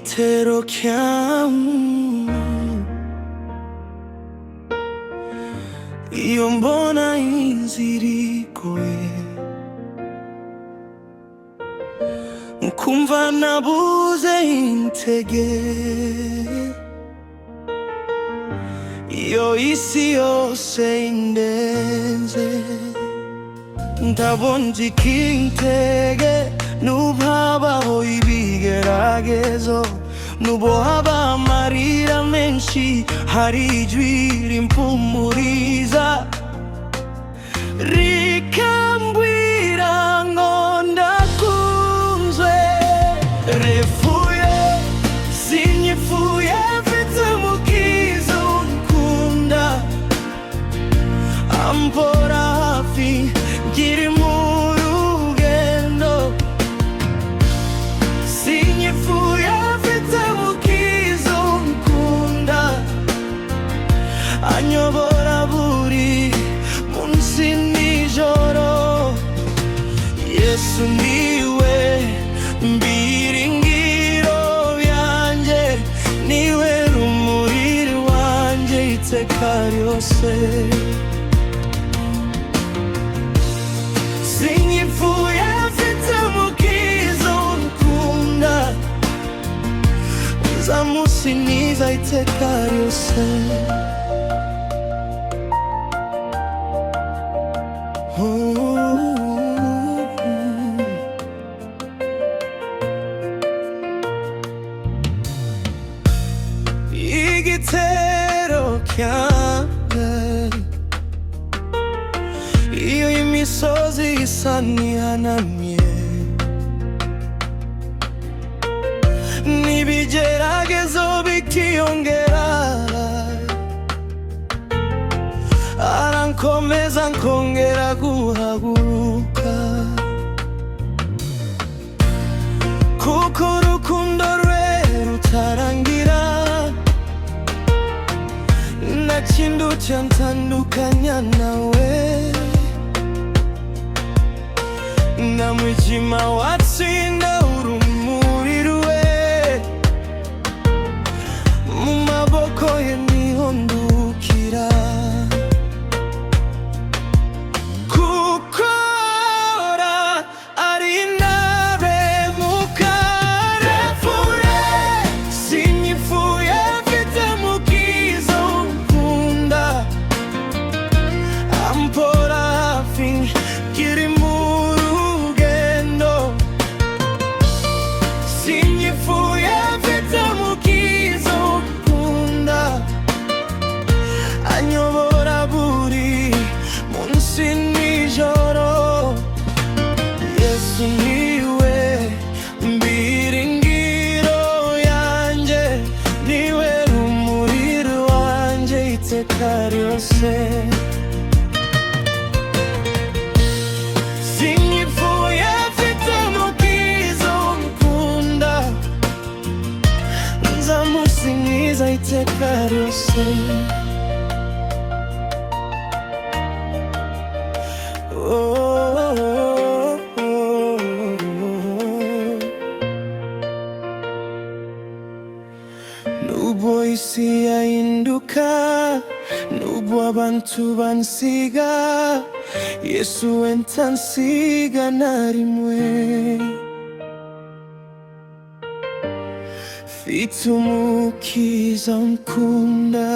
te lo chiamo. Io mbona inzirikoye nkumva nabuze intege. Iyo isi yose indenze ndabona ikintege. Nubwo habaho ibigeragezo, nubwo haba amarira menshi, hari ijwi rimpumuriza rikambwira ngo ndakunzwe. Refuye sinyifuye, mfite umukiza unkunda, ambora hafi ngiri mu rugendo. Sinyifuye, mfite umukiza unkunda, anyobora buri munsi nijoro. Yesu niwe mbiringiro byanjye, niwe rumuri rwanjye iteka ryose. Sinyifuye, mfite umukiza unkunda, nzamusingiza iteka ryose. Igitero cyanjye iyo imisozi isa n'ihanamye, n'ibigeragezo bikiyongera, arankomeza nkongera guhaguruka, kuko urukundo rwe rutarangira. Nta kintu cyantandukanya nawe, nta mwijima watsinda urumuri rwe. Mu maboko ye niho ndukira, kuko ari indahemuka. Refuye sinyifuye, mfite umukiza unkunda, ambora hafi ngiri mu rugendo. Sinyifuye, mfite umukiza unkunda, anyobora buri munsi nijoro. Yesu niwe mbiringiro yanjye, niwe rumuri rwanjye iteka ryose. Sinyifuye, mfite umukiza unkunda, nzamusingiza iteka ryose. Nubwo isi yahinduka, nubwo abantu bansiga, Yesu we ntansiga na rimwe. Mfite umukiza unkunda.